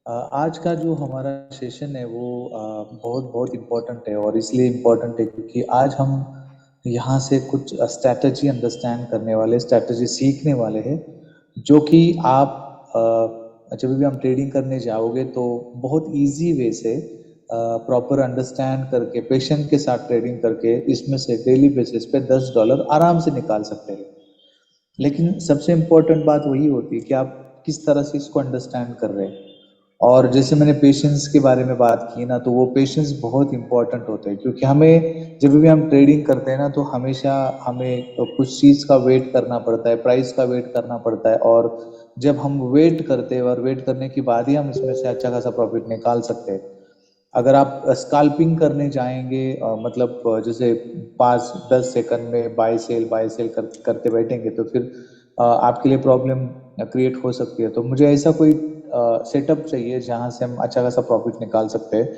आज का जो हमारा सेशन है वो बहुत बहुत इम्पोर्टेंट है और इसलिए इम्पोर्टेंट है क्योंकि आज हम यहाँ से कुछ स्ट्रैटेजी अंडरस्टैंड करने वाले, स्ट्रैटेजी सीखने वाले हैं जो कि आप जब भी हम ट्रेडिंग करने जाओगे तो बहुत इजी वे से प्रॉपर अंडरस्टैंड करके पेशेंट के साथ ट्रेडिंग करके इसमें से डेली बेसिस पे $10 आराम से निकाल सकते हैं। लेकिन सबसे इम्पोर्टेंट बात वही होती है कि आप किस तरह से इसको अंडरस्टैंड कर रहे हैं। और जैसे मैंने पेशेंस के बारे में बात की ना, तो वो पेशेंस बहुत इंपॉर्टेंट होते हैं क्योंकि हमें जब भी हम ट्रेडिंग करते हैं ना तो हमेशा हमें कुछ चीज का वेट करना पड़ता है, प्राइस का वेट करना पड़ता है। और जब हम वेट करते हैं और वेट करने के बाद ही हम इसमें से अच्छा खासा प्रॉफिट निकाल सकते हैं। अगर आप स्काल्पिंग करने जाएंगे मतलब जैसे 5-10 सेकंड में बाय सेल करते बैठेंगे तो फिर आपके लिए प्रॉब्लम क्रिएट हो सकती है। तो मुझे ऐसा कोई सेटअप चाहिए जहां से हम अच्छा खासा प्रॉफिट निकाल सकते हैं।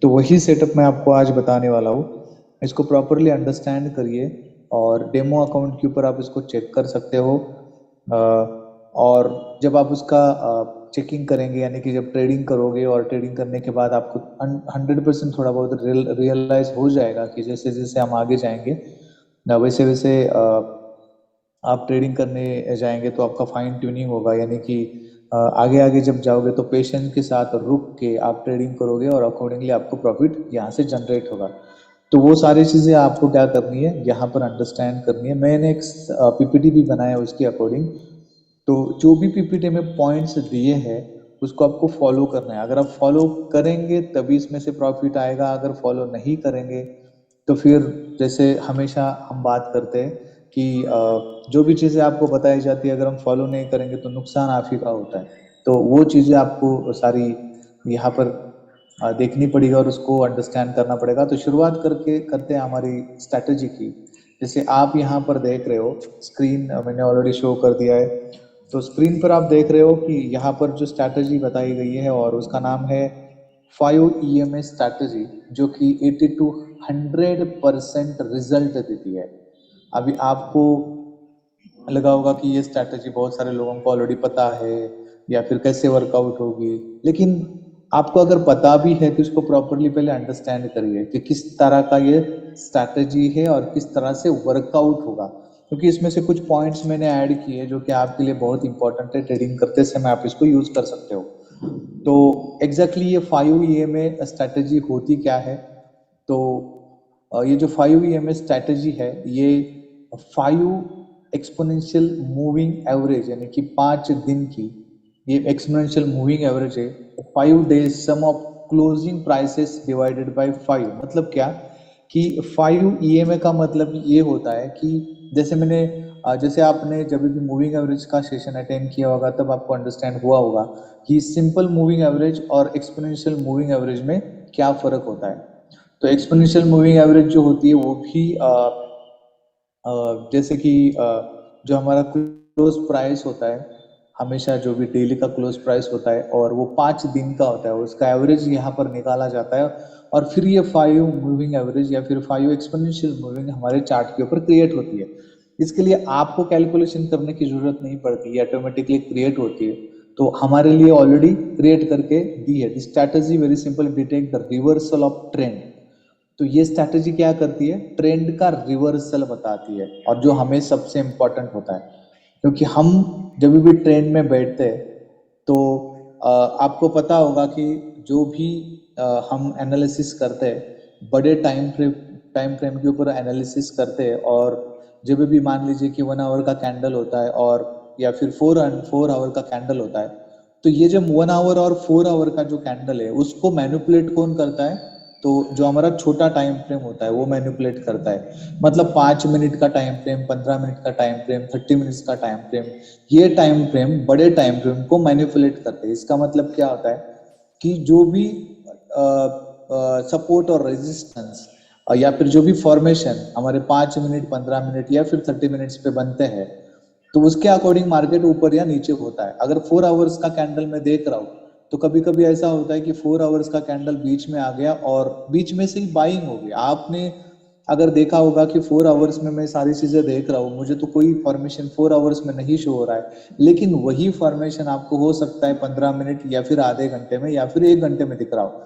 तो वही सेटअप मैं आपको आज बताने वाला हूँ। इसको प्रॉपरली अंडरस्टैंड करिए और डेमो अकाउंट के ऊपर आप इसको चेक कर सकते हो। और जब आप उसका चेकिंग करेंगे यानी कि जब ट्रेडिंग करोगे और ट्रेडिंग करने के बाद आपको 100% थोड़ा बहुत रियलाइज हो जाएगा कि जैसे जैसे हम आगे जाएंगे ना वैसे वैसे आप ट्रेडिंग करने जाएंगे तो आपका फाइन ट्यूनिंग होगा। यानी कि आगे आगे जब जाओगे तो पेशेंस के साथ रुक के आप ट्रेडिंग करोगे और अकॉर्डिंगली आपको प्रॉफिट यहाँ से जनरेट होगा। तो वो सारी चीजें आपको क्या करनी है, यहाँ पर अंडरस्टैंड करनी है। मैंने एक पीपीटी भी बनाया उसके अकॉर्डिंग। तो जो भी पीपीटी में पॉइंट्स दिए हैं उसको आपको फॉलो करना है। अगर आप फॉलो करेंगे तभी इसमें से प्रॉफिट आएगा, अगर फॉलो नहीं करेंगे तो फिर जैसे हमेशा हम बात करते हैं कि जो भी चीजें आपको बताई जाती है अगर हम फॉलो नहीं करेंगे तो नुकसान आप ही का होता है। तो वो चीजें आपको सारी यहाँ पर देखनी पड़ेगी और उसको अंडरस्टैंड करना पड़ेगा। तो शुरुआत करके करते हैं हमारी स्ट्रैटेजी की। जैसे आप यहाँ पर देख रहे हो स्क्रीन मैंने ऑलरेडी शो कर दिया है। तो स्क्रीन पर आप देख रहे हो कि यहाँ पर जो स्ट्रैटेजी बताई गई है और उसका नाम है 5 EMA स्ट्रैटेजी, जो कि 80 to 100% रिजल्ट देती है। अभी आपको लगा होगा कि ये स्ट्रैटेजी बहुत सारे लोगों को ऑलरेडी पता है या फिर कैसे वर्कआउट होगी। लेकिन आपको अगर पता भी है तो इसको प्रॉपरली पहले अंडरस्टैंड करिए कि किस तरह का ये स्ट्रैटेजी है और किस तरह से वर्कआउट होगा। क्योंकि इसमें से कुछ पॉइंट्स मैंने ऐड किए जो कि आपके लिए बहुत इंपॉर्टेंट है, ट्रेडिंग करते समय आप इसको यूज कर सकते हो। तो एग्जैक्टली ये 5 EMA स्ट्रैटेजी होती क्या है? तो ये जो 5 EMA स्ट्रैटेजी है ये 5 एक्सपोनेंशियल मूविंग एवरेज यानी कि 5 दिन की ये एक्सपोनेंशियल मूविंग एवरेज है। 5 days sum of closing prices divided by 5 मतलब क्या कि 5 EMA का मतलब ये होता है कि जैसे मैंने जैसे आपने जब भी मूविंग एवरेज का सेशन अटेंड किया होगा तब आपको अंडरस्टैंड हुआ होगा कि सिंपल मूविंग एवरेज और एक्सपोनेंशियल मूविंग एवरेज में क्या फर्क होता है। तो एक्सपोनेंशियल मूविंग एवरेज जो होती है वो भी जैसे कि जो हमारा क्लोज प्राइस होता है, हमेशा जो भी डेली का क्लोज प्राइस होता है और वो 5 दिन का होता है, उसका एवरेज यहाँ पर निकाला जाता है। और फिर ये 5 मूविंग एवरेज या फिर 5 एक्सपोनेंशियल मूविंग हमारे चार्ट के ऊपर क्रिएट होती है। इसके लिए आपको कैलकुलेशन करने की जरूरत नहीं पड़ती, ये ऑटोमेटिकली क्रिएट होती है। तो हमारे लिए ऑलरेडी क्रिएट करके दी है। This strategy very simple, detect the reversal of trend. तो ये स्ट्रैटेजी क्या करती है, ट्रेंड का रिवर्सल बताती है और जो हमें सबसे इंपॉर्टेंट होता है। क्योंकि हम जब भी ट्रेंड में बैठते हैं तो आपको पता होगा कि जो भी हम एनालिसिस करते हैं बड़े टाइम फ्रेम के ऊपर एनालिसिस करते हैं। और जब भी मान लीजिए कि 1 आवर का कैंडल होता है और या फिर 4 आवर का कैंडल होता है, तो ये जो 1 आवर और 4 आवर का जो कैंडल है उसको मैनिपुलेट कौन करता है? तो जो हमारा छोटा टाइम फ्रेम होता है वो मैनिपुलेट करता है। मतलब 5 मिनट का टाइम फ्रेम, 15 मिनट का टाइम फ्रेम, 30 मिनट्स का टाइम फ्रेम, ये टाइम फ्रेम बड़े टाइम फ्रेम को मैनिपुलेट करते हैं। इसका मतलब क्या होता है कि जो भी सपोर्ट और रेजिस्टेंस या फिर जो भी फॉर्मेशन हमारे 5 मिनट, 15 मिनट या फिर 30 मिनट्स पे बनते हैं तो उसके अकॉर्डिंग मार्केट ऊपर या नीचे होता है। अगर 4 आवर्स का कैंडल मैं देख रहा हूँ तो कभी कभी ऐसा होता है कि 4 आवर्स का कैंडल बीच में आ गया और बीच में से ही बाइंग हो गई। आपने अगर देखा होगा कि 4 आवर्स में मैं सारी चीजें देख रहा हूँ, मुझे तो कोई फॉर्मेशन 4 आवर्स में नहीं शो हो रहा है, लेकिन वही फॉर्मेशन आपको हो सकता है 15 मिनट या फिर आधे घंटे में या फिर 1 घंटे में दिख रहा हो।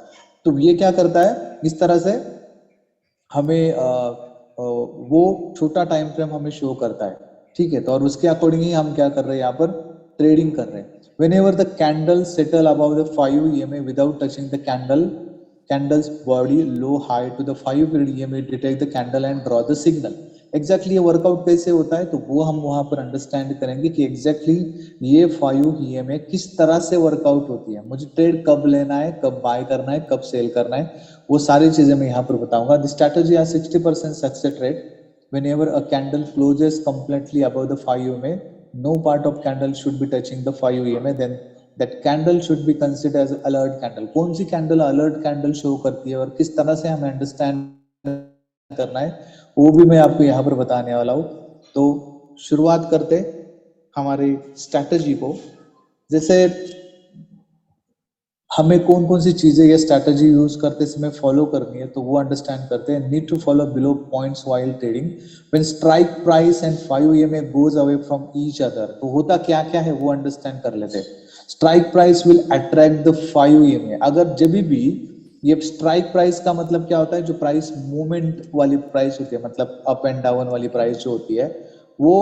तो ये क्या करता है, इस तरह से हमें वो छोटा टाइम फ्रेम हमें शो करता है, ठीक है। तो और उसके अकॉर्डिंग ही हम क्या कर रहे हैं, यहाँ पर ट्रेडिंग कर रहे हैं। whenever the candle settle above the 5 EMA without touching the candle's body low high to the 5 period EMA, detect the candle and draw the signal। Exactly ये वर्कआउट कैसे होता है, तो वो हम वहां पर अंडरस्टैंड करेंगे कि एग्जैक्टली ये 5 EMA किस तरह से वर्कआउट होती है, मुझे ट्रेड कब लेना है, कब बाय करना है, कब सेल करना है, वो सारी चीजें मैं यहाँ पर बताऊंगा। The strategy has 60% success rate whenever a candle closes completely above the 5 EMA, no part of candle should be touching the 5 EMA, then that candle should be considered as alert candle। कौन सी candle alert candle show करती है और किस तरह से हमें understand करना है, वो भी मैं आपको यहाँ पर बताने वाला हूँ। तो शुरुआत करते हमारी स्ट्रैटेजी को। जैसे हमें कौन कौन सी चीजें या स्ट्रैटेजी यूज करते समय फॉलो करनी है, तो वो अंडरस्टैंड करते हैं। Need to follow below points while trading when strike price and 5 EMA goes away from each other. तो होता क्या क्या है वो अंडरस्टैंड कर लेते हैं। Strike price will attract the 5 EMA। अगर जब भी ये स्ट्राइक प्राइस का मतलब क्या होता है, जो प्राइस मूवमेंट वाली प्राइस होती है, मतलब अप एंड डाउन वाली प्राइस जो होती है, वो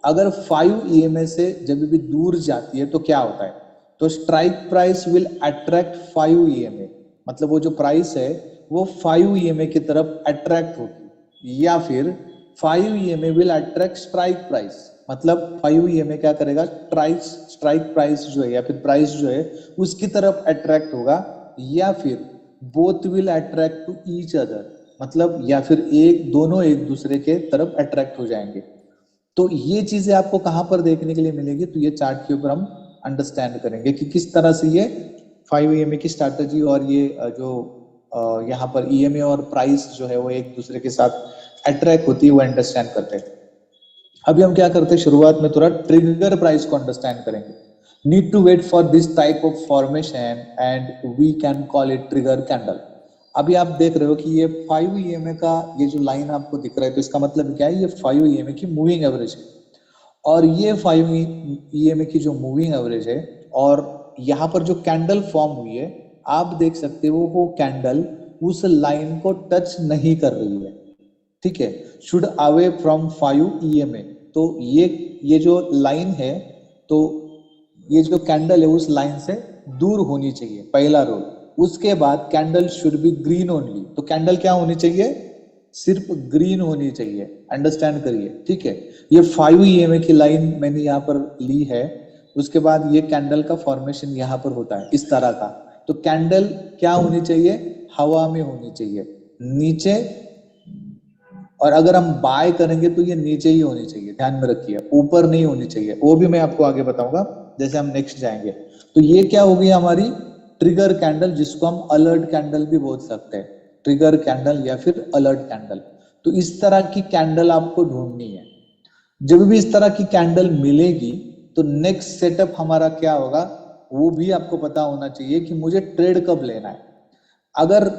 अगर 5 EMA से जब भी दूर जाती है तो क्या होता है, तो strike price will attract 5 EMA। मतलब वो जो प्राइस है वो 5 EMA की तरफ अट्रैक्ट होगी, या फिर 5 EMA will attract strike price. मतलब 5 EMA क्या करेगा, स्ट्राइक प्राइस जो है या फिर प्राइस जो है उसकी तरफ अट्रैक्ट होगा, या फिर both will attract to each other. मतलब या फिर दोनों एक दूसरे के तरफ अट्रैक्ट हो जाएंगे। तो ये चीजें आपको कहां पर देखने के लिए मिलेगी, तो ये चार्ट के ऊपर हम अंडरस्टैंड करेंगे कि किस तरह से ये 5 EMA की स्ट्रैटेजी और ये जो यहाँ पर EMA और प्राइस जो है वो एक दूसरे के साथ अट्रैक्ट होती है, वो अंडरस्टैंड करते हैं। अभी हम क्या करते हैं, शुरुआत में थोड़ा ट्रिगर प्राइस को अंडरस्टैंड करेंगे। Need to wait for this type of formation and we can call it trigger candle. अभी आप देख रहे हो कि ये 5 EMA का ये जो लाइन आपको दिख रहा है, तो इसका मतलब क्या है, ये 5 EMA की मूविंग एवरेज है। और ये 5 EMA की जो मूविंग एवरेज है, और यहाँ पर जो कैंडल फॉर्म हुई है, आप देख सकते हो वो कैंडल उस लाइन को टच नहीं कर रही है, ठीक है। Should away from 5 EMA। तो ये जो लाइन है, तो ये जो कैंडल है उस लाइन से दूर होनी चाहिए, पहला रूल। उसके बाद candle should be green only. तो कैंडल क्या होनी चाहिए, सिर्फ ग्रीन होनी चाहिए। अंडरस्टैंड करिए, ठीक है। ये 5 EMA की लाइन मैंने यहाँ पर ली है। उसके बाद ये कैंडल का फॉर्मेशन यहाँ पर होता है इस तरह का। तो कैंडल क्या होनी चाहिए, हवा में होनी चाहिए, नीचे। और अगर हम बाय करेंगे तो ये नीचे ही होनी चाहिए, ध्यान में रखिए, ऊपर नहीं होनी चाहिए। वो भी मैं आपको आगे बताऊंगा जैसे हम नेक्स्ट जाएंगे। तो ये क्या होगी हमारी ट्रिगर कैंडल, जिसको हम अलर्ट कैंडल भी बोल सकते हैं, ट्रिगर कैंडल या फिर अलर्ट कैंडल। तो इस तरह की कैंडल आपको ढूंढनी है। जब भी इस तरह की कैंडल मिलेगी तो नेक्स्ट सेटअप हमारा क्या होगा, वो भी आपको पता होना चाहिए कि मुझे ट्रेड कब लेना है। अगर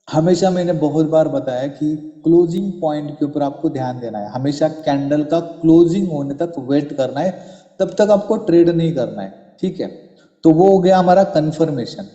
हमेशा मैंने बहुत बार बताया कि क्लोजिंग पॉइंट के ऊपर आपको ध्यान देना है, हमेशा कैंडल का क्लोजिंग होने तक वेट करना है, तब तक आपको ट्रेड नहीं करना है, ठीक है। तो वो हो गया हमारा कंफर्मेशन।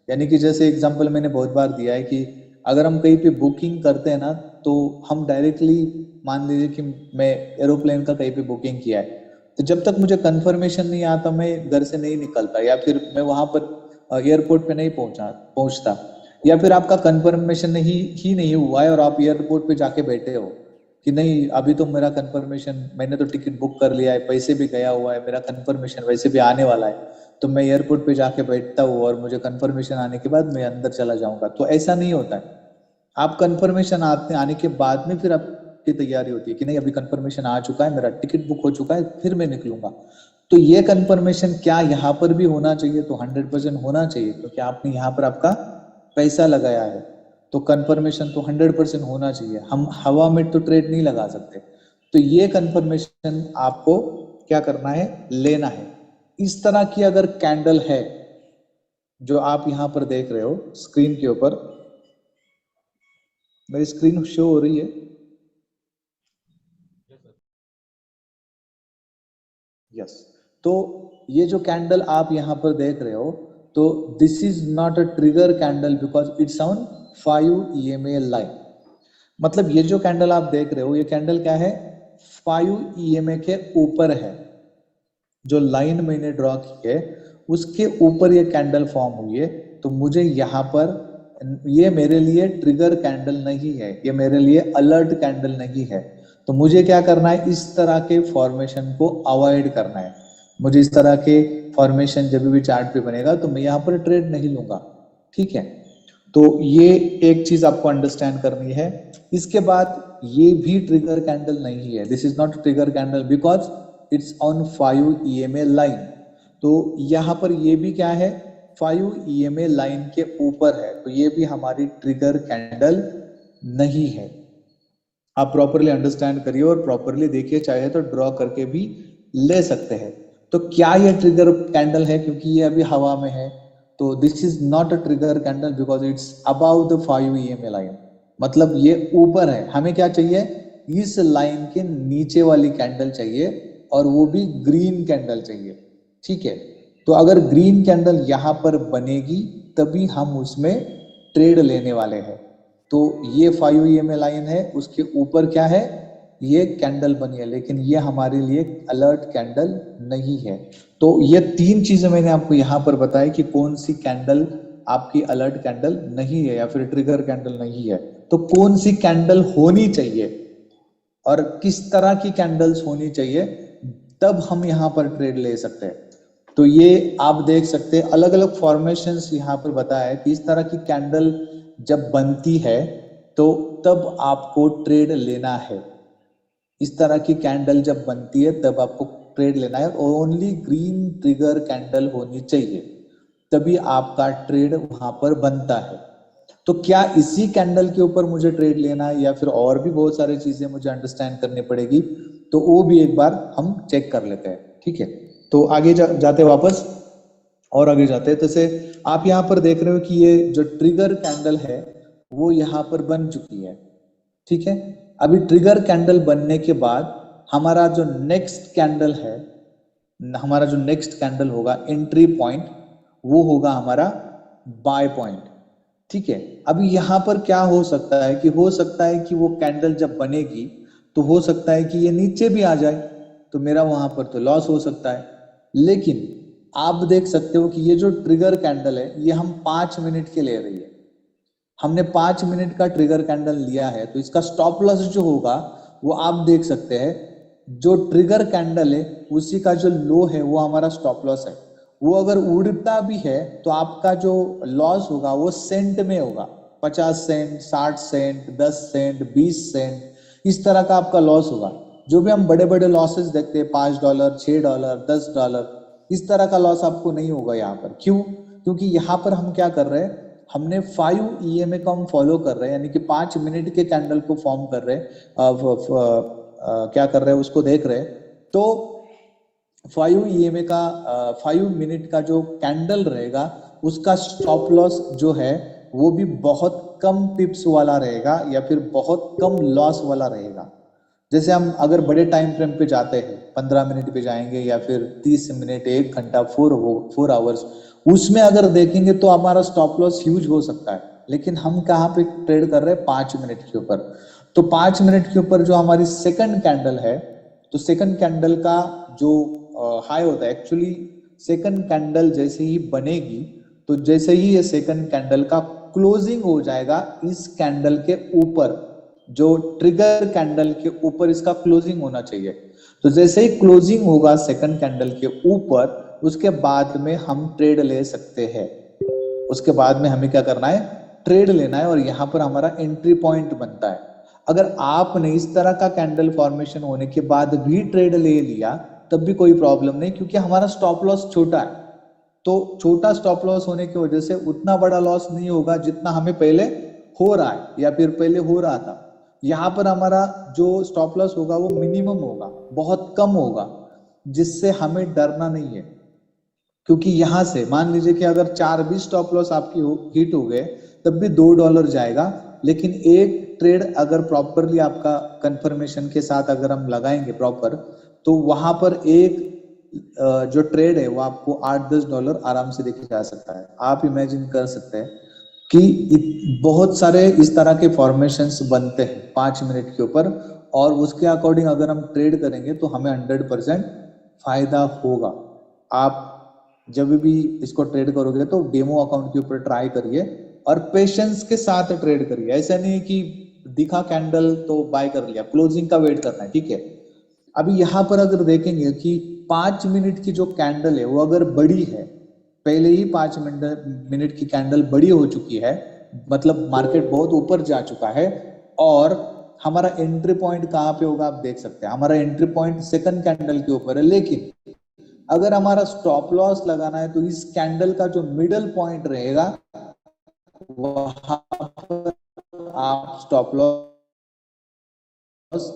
यानी कि जैसे एग्जांपल मैंने बहुत बार दिया है कि अगर हम कहीं पे बुकिंग करते हैं ना, तो हम डायरेक्टली मान लीजिए कि मैं एरोप्लेन का कहीं पे बुकिंग किया है, तो जब तक मुझे कंफर्मेशन नहीं आता मैं घर से नहीं निकलता, या फिर मैं वहां पर एयरपोर्ट पे नहीं पहुंचता, या फिर आपका कंफर्मेशन नहीं हुआ है और आप एयरपोर्ट पे जाके बैठे हो कि नहीं अभी तो मेरा कंफर्मेशन, मैंने तो टिकट बुक कर लिया है, पैसे भी गया हुआ है, मेरा कंफर्मेशन वैसे भी आने वाला है, तो मैं एयरपोर्ट पे जाके बैठता हूँ और मुझे कंफर्मेशन आने के बाद मैं अंदर चला जाऊंगा। तो ऐसा नहीं होता है। आप कंफर्मेशन आने के बाद में फिर आपकी तैयारी होती है कि नहीं अभी कंफर्मेशन आ चुका है, मेरा टिकट बुक हो चुका है, फिर मैं निकलूंगा। तो ये कंफर्मेशन क्या यहाँ पर भी होना चाहिए, तो 100% होना चाहिए, क्योंकि आपने यहाँ पर आपका पैसा लगाया है। तो कंफर्मेशन तो 100% होना चाहिए, हम हवा में तो ट्रेड नहीं लगा सकते। तो ये कंफर्मेशन आपको क्या करना है, लेना है। इस तरह की अगर कैंडल है जो आप यहां पर देख रहे हो स्क्रीन के ऊपर, मेरी स्क्रीन शो हो रही है? यस। तो ये जो कैंडल आप यहाँ पर देख रहे हो, तो this is not a trigger candle because it's on 5 EMA line. मतलब ये जो कैंडल आप देख रहे हो, ये कैंडल क्या है, 5 EMA के ऊपर है। जो लाइन मैंने ड्रॉ की है उसके ऊपर ये कैंडल फॉर्म हुई है। तो मुझे यहाँ पर, ये मेरे लिए ट्रिगर कैंडल नहीं है, ये मेरे लिए अलर्ट कैंडल नहीं है। तो मुझे क्या करना है, इस तरह के फॉर्मेशन को अवॉइड करना है। मुझे इस तरह के फॉर्मेशन जब भी चार्ट पे बनेगा तो मैं यहाँ पर ट्रेड नहीं लूंगा। ठीक है, तो ये एक चीज आपको अंडरस्टैंड करनी है। इसके बाद ये भी ट्रिगर कैंडल नहीं है, this is not trigger candle because it's on 5 EMA line. तो यहाँ पर ये भी क्या है, 5 EMA लाइन के ऊपर है, तो ये भी हमारी ट्रिगर कैंडल नहीं है। आप प्रॉपरली अंडरस्टैंड करिए और प्रॉपरली देखिए, चाहे तो ड्रॉ करके भी ले सकते हैं। तो क्या ये ट्रिगर कैंडल है, क्योंकि ये अभी हवा में है, तो this is not a trigger candle because it's about the 5 EMA line. मतलब ये ऊपर है, हमें क्या चाहिए, इस लाइन के नीचे वाली कैंडल चाहिए, और वो भी ग्रीन कैंडल चाहिए। ठीक है, तो अगर ग्रीन कैंडल यहाँ पर बनेगी तभी हम उसमें ट्रेड लेने वाले हैं। तो ये 5 EMA लाइन है, उसके ऊपर क्या है, ये कैंडल बनी है, लेकिन ये हमारे लिए अलर्ट कैंडल नहीं है। तो ये तीन चीजें मैंने आपको यहाँ पर बताया कि कौन सी कैंडल आपकी अलर्ट कैंडल नहीं है या फिर ट्रिगर कैंडल नहीं है। तो कौन सी कैंडल होनी चाहिए और किस तरह की कैंडल्स होनी चाहिए, तब हम यहाँ पर ट्रेड ले सकते हैं। तो ये आप देख सकते हैं, अलग अलग फॉर्मेशंस यहाँ पर बताया है कि इस तरह की कैंडल जब बनती है तो तब आपको ट्रेड लेना है। इस तरह की कैंडल जब बनती है तब आपको ट्रेड लेना है, ओनली ग्रीन ट्रिगर कैंडल होनी चाहिए, तभी आपका ट्रेड वहां पर बनता है। तो क्या इसी कैंडल के ऊपर मुझे ट्रेड लेना है या फिर और भी बहुत सारी चीजें मुझे अंडरस्टैंड करनी पड़ेगी, तो वो भी एक बार हम चेक कर लेते हैं। ठीक है, तो आगे जाते वापस और आगे जाते हैं। जैसे आप यहाँ पर देख रहे हो कि ये जो ट्रिगर कैंडल है वो यहाँ पर बन चुकी है। ठीक है, अभी ट्रिगर कैंडल बनने के बाद हमारा जो नेक्स्ट कैंडल है, हमारा जो नेक्स्ट कैंडल होगा एंट्री पॉइंट, वो होगा हमारा बाय पॉइंट। ठीक है, अभी यहां पर क्या हो सकता है कि हो सकता है कि वो कैंडल जब बनेगी तो हो सकता है कि ये नीचे भी आ जाए, तो मेरा वहां पर तो लॉस हो सकता है। लेकिन आप देख सकते हो कि ये जो ट्रिगर कैंडल है ये हम 5 मिनट के ले रही है, हमने 5 मिनट का ट्रिगर कैंडल लिया है, तो इसका स्टॉप लॉस जो होगा वो आप देख सकते हैं। जो ट्रिगर कैंडल है उसी का जो लो है वो हमारा स्टॉप लॉस है। वो अगर उड़ता भी है तो आपका जो लॉस होगा वो सेंट में होगा, 50 सेंट, 60 सेंट, 10 सेंट, 20 सेंट, इस तरह का आपका लॉस होगा। जो भी हम बड़े बड़े लॉसेस देखते हैं, $5, $6, $10, इस तरह का लॉस आपको नहीं होगा यहाँ पर। क्यों? क्योंकि यहाँ पर हम क्या कर रहे हैं, हमने 5 EMA को हम फॉलो कर रहे हैं, यानी कि 5 मिनट के कैंडल को फॉर्म कर रहे हैं, क्या कर रहे हैं उसको देख रहे हैं। तो 5 EMA का 5 मिनट का जो कैंडल रहेगा उसका स्टॉप लॉस जो है वो भी बहुत कम पिप्स वाला रहेगा या फिर बहुत कम लॉस वाला रहेगा। जैसे हम अगर बड़े टाइम फ्रेम पे जाते हैं, 15 मिनट पे जाएंगे या फिर 30 मिनट, 1 घंटा, 4 आवर्स, उसमें अगर देखेंगे तो हमारा स्टॉप लॉस ह्यूज हो सकता है। लेकिन हम कहाँ पे ट्रेड कर रहे हैं, 5 मिनट के ऊपर। तो 5 मिनट के ऊपर जो हमारी सेकंड कैंडल है, तो सेकंड कैंडल का जो हाई होता है, एक्चुअली सेकंड कैंडल जैसे ही बनेगी तो जैसे ही ये सेकंड कैंडल का क्लोजिंग हो जाएगा इस कैंडल के ऊपर, जो ट्रिगर कैंडल के ऊपर इसका क्लोजिंग होना चाहिए। तो जैसे ही क्लोजिंग होगा सेकंड कैंडल के ऊपर, उसके बाद में हम ट्रेड ले सकते हैं। उसके बाद में हमें क्या करना है, ट्रेड लेना है, और यहाँ पर हमारा एंट्री पॉइंट बनता है। अगर आपने इस तरह का कैंडल फॉर्मेशन होने के बाद भी ट्रेड ले लिया तब भी कोई प्रॉब्लम नहीं, क्योंकि हमारा स्टॉप लॉस छोटा है। तो छोटा स्टॉप लॉस होने की वजह से उतना बड़ा लॉस नहीं होगा जितना हमें पहले हो रहा है या फिर पहले हो रहा था। यहाँ पर हमारा जो स्टॉप लॉस होगा वो मिनिमम होगा, बहुत कम होगा, जिससे हमें डरना नहीं है। क्योंकि यहां से मान लीजिए कि अगर 4 भी स्टॉप लॉस आपकी हिट हो गए तब भी $2 जाएगा, लेकिन एक ट्रेड अगर प्रॉपरली आपका कंफर्मेशन के साथ अगर हम लगाएंगे प्रॉपर, तो वहां पर एक जो ट्रेड है वो आपको $8-10 आराम से देखे जा सकता है। आप इमेजिन कर सकते हैं कि बहुत सारे इस तरह के फॉर्मेशंस बनते हैं 5 मिनट के ऊपर, और उसके अकॉर्डिंग अगर हम ट्रेड करेंगे तो हमें 100% फायदा होगा। आप जब भी इसको ट्रेड करोगे तो डेमो अकाउंट के ऊपर ट्राई करिए और पेशेंस के साथ ट्रेड करिए। ऐसा नहीं कि दिखा कैंडल तो बाय कर लिया, क्लोजिंग का वेट करना है, ठीक है। अभी यहाँ पर अगर देखेंगे कि 5 मिनट की जो कैंडल है वो अगर बड़ी है, पहले ही 5 मिनट की कैंडल बड़ी हो चुकी है, मतलब मार्केट बहुत ऊपर जा चुका है, और हमारा एंट्री पॉइंट कहाँ पे होगा आप देख सकते हैं। हमारा एंट्री पॉइंट सेकंड कैंडल के ऊपर है, लेकिन अगर हमारा स्टॉप लॉस लगाना है तो इस कैंडल का जो मिडल पॉइंट रहेगा वहां पर आप स्टॉप लॉस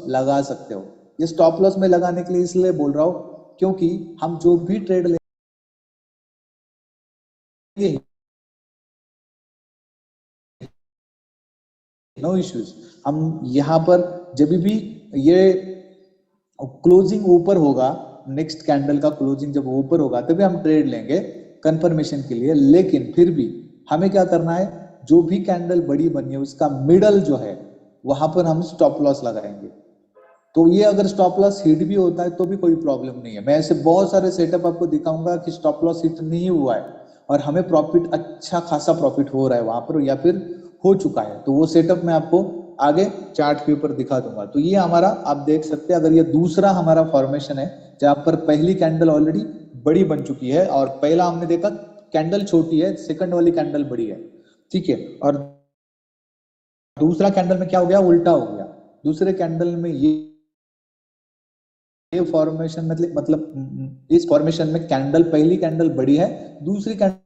लगा सकते हो। ये स्टॉप लॉस में लगाने के लिए इसलिए बोल रहा हूं क्योंकि हम जो भी ट्रेड लेंगे, नो इश्यूज, हम यहाँ पर जब भी ये क्लोजिंग ऊपर होगा, नेक्स्ट कैंडल का क्लोजिंग जब ऊपर होगा तभी हम ट्रेड लेंगे कंफर्मेशन के लिए। लेकिन फिर भी हमें क्या करना है, जो भी कैंडल बड़ी बनी है उसका मिडल जो है वहां पर हम स्टॉप लॉस लगाएंगे। तो ये अगर स्टॉप लॉस हिट भी होता है तो भी कोई प्रॉब्लम नहीं है। मैं ऐसे बहुत सारे सेटअप आपको दिखाऊंगा कि स्टॉप लॉस हिट नहीं हुआ है और हमें प्रॉफिट, अच्छा खासा प्रॉफिट हो रहा है वहां पर, या फिर हो चुका है। तो वो सेटअप मैं आपको आगे चार्ट के ऊपर दिखा दूंगा। तो ये हमारा आप देख सकते हैं, अगर ये दूसरा हमारा फॉर्मेशन है जहां पर पहली कैंडल ऑलरेडी बड़ी बन चुकी है और पहला हमने देखा कैंडल छोटी है, सेकंड वाली कैंडल बड़ी है, ठीक है। और दूसरा कैंडल में क्या हो गया, उल्टा हो गया। दूसरे कैंडल में ये फॉर्मेशन मतलब इस फॉर्मेशन में कैंडल, पहली कैंडल बड़ी है, दूसरी candle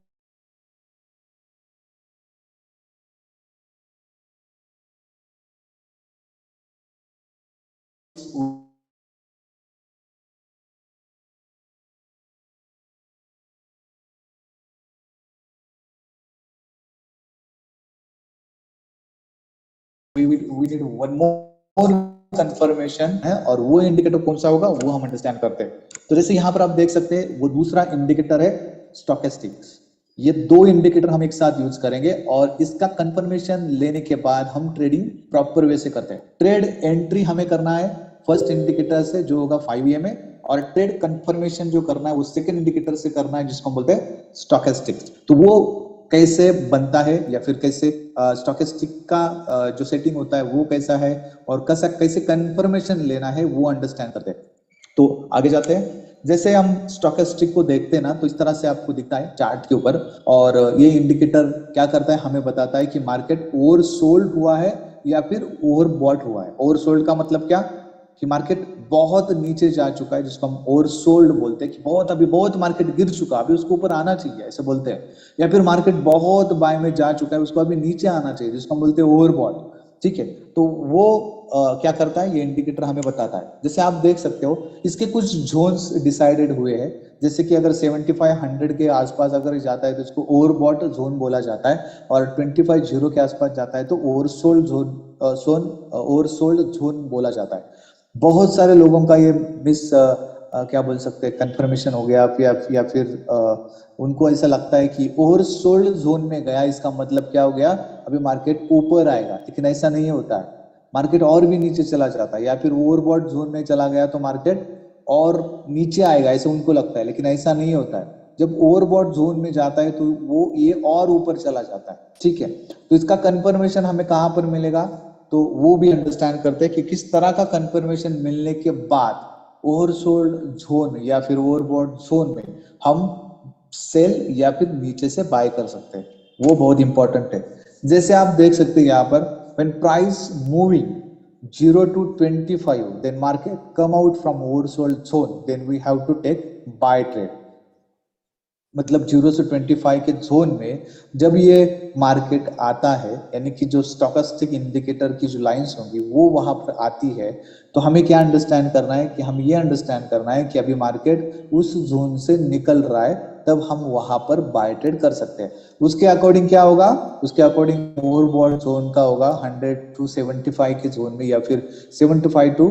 we need one more confirmation है, और वो इंडिकेटर कौन सा होगा वो हम अंडरस्टैंड करते हैं। तो जैसे यहाँ पर आप देख सकते हैं वो दूसरा इंडिकेटर है स्टोकेस्टिक्स। ये दो इंडिकेटर हम एक साथ यूज करेंगे और इसका कंफर्मेशन लेने के बाद हम ट्रेडिंग प्रॉपर वे से करते हैं। ट्रेड एंट्री हमें करना है फर्स्ट इंडिकेटर से जो होगा 5 EMA, और ट्रेड कंफर्मेशन जो करना है वो सेकंड इंडिकेटर से करना है जिसको हम बोलते हैं स्टोकेस्टिक्स। तो वो कैसे बनता है या फिर कैसे स्टोकेस्टिक का जो सेटिंग होता है वो कैसा है और कैसा कैसे कंफर्मेशन लेना है वो अंडरस्टैंड करते हैं। तो आगे जाते हैं। जैसे हम स्टोकेस्टिक को देखते हैं ना, तो इस तरह से आपको दिखता है चार्ट के ऊपर, और ये इंडिकेटर क्या करता है, हमें बताता है कि मार्केट ओवरसोल्ड हुआ है या फिर ओवरबॉट हुआ है। ओवरसोल्ड का मतलब क्या कि मार्केट बहुत नीचे जा चुका है, जिसको हम ओवरसोल्ड बोलते हैं कि बहुत, अभी बहुत मार्केट गिर चुका, अभी उसको ऊपर आना चाहिए, ऐसे बोलते हैं। या फिर मार्केट बहुत बाय में जा चुका है, उसको अभी नीचे आना चाहिए, जिसको हम बोलते हैं ओवरबॉट, ठीक है। तो वो क्या करता है, ये इंडिकेटर हमें बताता है। जैसे आप देख सकते हो इसके कुछ जोन्स डिसाइडेड हुए हैं, जैसे कि अगर 75-100 के आसपास अगर जाता है तो इसको ओवरबॉट जोन बोला जाता है, और 25-0 के आसपास जाता है तो ओवरसोल्ड जोन ओवरसोल्ड जोन बोला जाता है। बहुत सारे लोगों का ये मिस क्या बोल सकते हैं, कंफर्मेशन हो गया, या फिर उनको ऐसा लगता है कि ओवरसोल्ड जोन में गया, इसका मतलब क्या हो गया, अभी मार्केट ऊपर आएगा, लेकिन ऐसा नहीं होता है। मार्केट और भी नीचे चला जाता है, या फिर ओवरबॉट जोन में चला गया तो मार्केट और नीचे आएगा, ऐसे उनको लगता है, लेकिन ऐसा नहीं होता है। जब ओवरबॉट जोन में जाता है तो वो ये और ऊपर चला जाता है, ठीक है। तो इसका कंफर्मेशन हमें कहां पर मिलेगा, तो वो भी अंडरस्टैंड करते हैं कि किस तरह का कंफर्मेशन मिलने के बाद ओवरसोल्ड जोन या फिर ओवरबॉट जोन में हम सेल या फिर नीचे से बाय कर सकते हैं, वो बहुत इंपॉर्टेंट है। जैसे आप देख सकते हैं यहाँ पर when price moving 0 to 25, then market come out from oversold zone, then we have to take buy trade। मतलब 0 से 25 के जोन में जब ये मार्केट आता है, यानी कि जो स्टोकेस्टिक इंडिकेटर की जो लाइंस होंगी वो वहां पर आती है, तो हमें क्या अंडरस्टैंड करना है कि हम ये अंडरस्टैंड करना है कि अभी मार्केट उस जोन से निकल रहा है तब हम वहां पर बाय ट्रेड कर सकते हैं। उसके अकॉर्डिंग क्या होगा, उसके अकॉर्डिंग ओवरबॉट जोन का होगा 100 to 75 के जोन में, या फिर 75 टू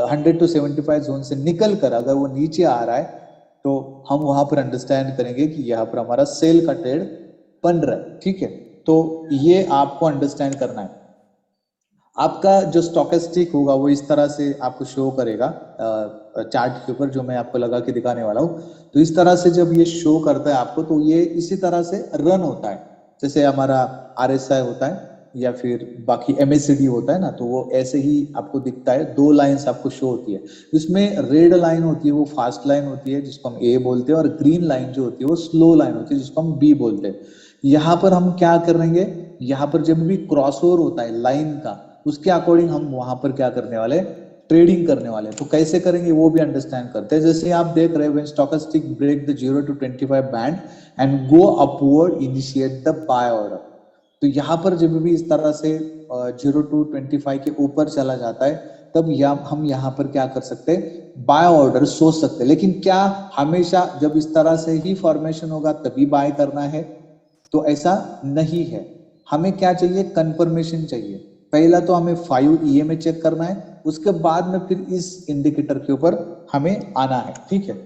100 to 75 जोन से निकल कर अगर वो नीचे आ रहा है तो हम वहां पर अंडरस्टैंड करेंगे कि यहाँ पर हमारा सेल का ट्रेड बन रहा है। ठीक है, तो ये आपको अंडरस्टैंड करना है। आपका जो स्टोकेस्टिक होगा वो इस तरह से आपको शो करेगा चार्ट के ऊपर, जो मैं आपको लगा के दिखाने वाला हूँ। तो इस तरह से जब ये शो करता है आपको, तो ये इसी तरह से रन होता है, जैसे हमारा RSI होता है या फिर बाकी MACD होता है ना, तो वो ऐसे ही आपको दिखता है। दो लाइंस आपको शो होती है, इसमें रेड लाइन होती है वो फास्ट लाइन होती है जिसको हम A बोलते हैं, और ग्रीन लाइन जो होती है वो स्लो लाइन होती है जिसको हम B बोलते हैं। यहाँ पर हम क्या करेंगे, यहाँ पर जब भी क्रॉस ओवर होता है लाइन का, उसके अकॉर्डिंग हम वहां पर क्या करने वाले, ट्रेडिंग करने वाले। तो कैसे करेंगे वो भी अंडरस्टैंड करते हैं। जैसे आप देख रहे हैं, when stochastic break the 0 to 25 band and go upward initiate the buy order. तो यहाँ पर जब भी इस तरह से 0 to 25 के ऊपर चला जाता है, तब हम यहाँ पर क्या कर सकते हैं, बाय ऑर्डर सोच सकते हैं। लेकिन क्या हमेशा जब इस तरह से ही फॉर्मेशन होगा तभी बाय करना है, तो ऐसा नहीं है। हमें क्या चाहिए, कंफर्मेशन चाहिए। पहला तो हमें 5 EMA चेक करना है, उसके बाद में फिर इस इंडिकेटर के ऊपर हमें आना है। ठीक है,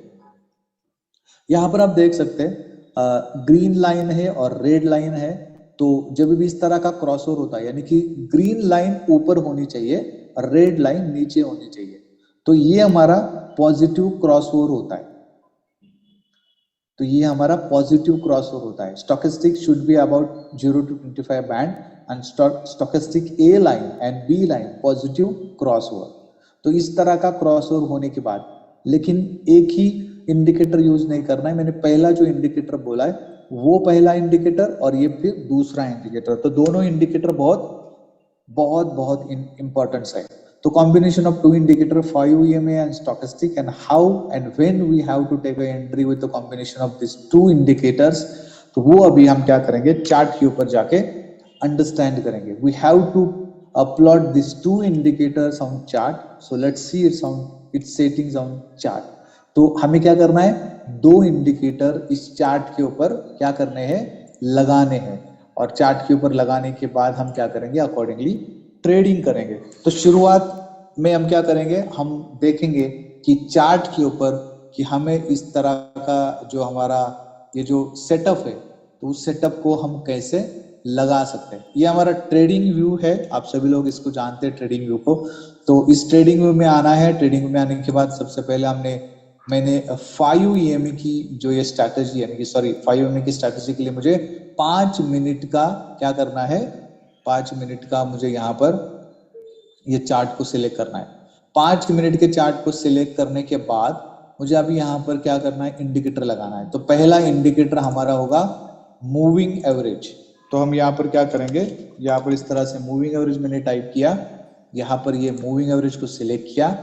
यहां पर आप देख सकते हैं ग्रीन लाइन है और रेड लाइन है। तो जब भी इस तरह का क्रॉसओवर होता है, यानी कि ग्रीन लाइन ऊपर होनी चाहिए और रेड लाइन नीचे होनी चाहिए, तो ये हमारा पॉजिटिव क्रॉसओवर होता है। तो ये हमारा पॉजिटिव क्रॉसओवर होता है। Stochastic should be about 0 to 25 band and stochastic A line and B line positive crossover. तो इस तरह का क्रॉसओवर होने के बाद, लेकिन एक ही इंडिकेटर यूज नहीं करना है। मैंने पहला जो इंडिकेटर बोला है वो पहला इंडिकेटर, और ये फिर दूसरा इंडिकेटर, तो दोनों इंडिकेटर बहुत बहुत बहुत इंपॉर्टेंट है। तो combination of two indicator 5 EMA and stochastic, and how and when we have to take a entry with the combination of these two indicators, तो वो अभी हम क्या करेंगे, चार्ट के ऊपर जाके अंडरस्टैंड करेंगे। we have to upload these two indicators on chart, so let's see its settings on chart। तो हमें क्या करना है, दो इंडिकेटर इस चार्ट के ऊपर क्या करने हैं, लगाने हैं, और चार्ट के ऊपर लगाने के बाद हम क्या करेंगे, अकॉर्डिंगली ट्रेडिंग करेंगे। तो शुरुआत में हम क्या करेंगे, हम देखेंगे कि चार्ट के ऊपर कि हमें इस तरह का जो हमारा ये जो सेटअप है, तो उस सेटअप को हम कैसे लगा सकते हैं। ये हमारा ट्रेडिंग व्यू है, आप सभी लोग इसको जानते हैं ट्रेडिंग व्यू को। तो इस ट्रेडिंग व्यू में आना है। ट्रेडिंग व्यू में आने के बाद सबसे पहले मैंने 5 EMA की जो ये स्ट्रैटेजी, यानी कि 5 EMA की स्ट्रैटेजी के लिए मुझे 5 मिनट का क्या करना है, 5 मिनट का मुझे यहाँ पर ये चार्ट को सिलेक्ट करना है। 5 मिनट के चार्ट को सिलेक्ट करने के बाद मुझे अभी यहाँ पर क्या करना है, इंडिकेटर लगाना है। तो पहला इंडिकेटर हमारा होगा मूविंग एवरेज। तो हम यहाँ पर क्या करेंगे, यहाँ पर इस तरह से मूविंग एवरेज मैंने टाइप किया, यहाँ पर ये मूविंग एवरेज को सिलेक्ट किया,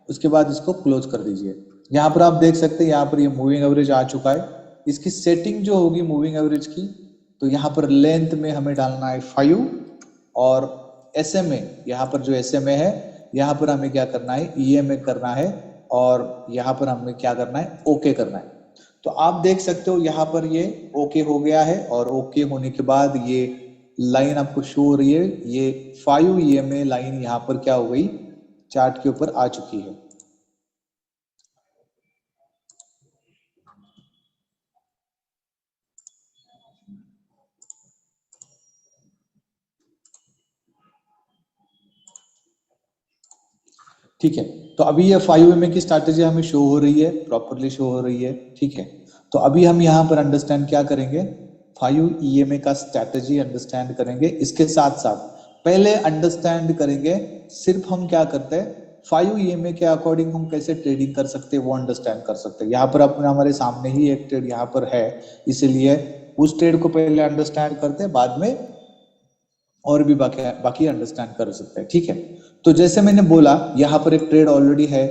उसके बाद इसको क्लोज कर दीजिए। यहाँ पर आप देख सकते हैं, यहाँ पर ये मूविंग एवरेज आ चुका है। इसकी सेटिंग जो होगी मूविंग एवरेज की, तो यहाँ पर लेंथ में हमें डालना है 5, और SMA, यहाँ पर जो SMA है, यहाँ पर हमें क्या करना है, EMA करना है, और यहाँ पर हमें क्या करना है, ओके करना है। तो आप देख सकते हो यहाँ पर ये ओके हो गया है, और ओके होने के बाद ये लाइन आपको शो हो रही है, ये 5 EMA लाइन यहाँ पर क्या हो गई, चार्ट के ऊपर आ चुकी है। ठीक है, तो अभी ये 5 EMA की स्ट्रैटेजी हमें शो हो रही है, प्रॉपरली शो हो रही है। ठीक है, तो अभी हम यहाँ पर अंडरस्टैंड क्या करेंगे, 5 EMA का स्ट्रैटेजी अंडरस्टैंड करेंगे। इसके साथ साथ पहले अंडरस्टैंड करेंगे सिर्फ हम क्या करते हैं, 5 EMA के अकॉर्डिंग हम कैसे ट्रेडिंग कर सकते हैं वो अंडरस्टैंड कर सकते हैं। यहाँ पर अपने हमारे सामने ही एक ट्रेड यहाँ पर है, इसीलिए उस ट्रेड को पहले अंडरस्टैंड करते हैं, बाद में और भी बाकी अंडरस्टैंड कर सकते हैं। ठीक है, तो जैसे मैंने बोला यहाँ पर एक ट्रेड ऑलरेडी है,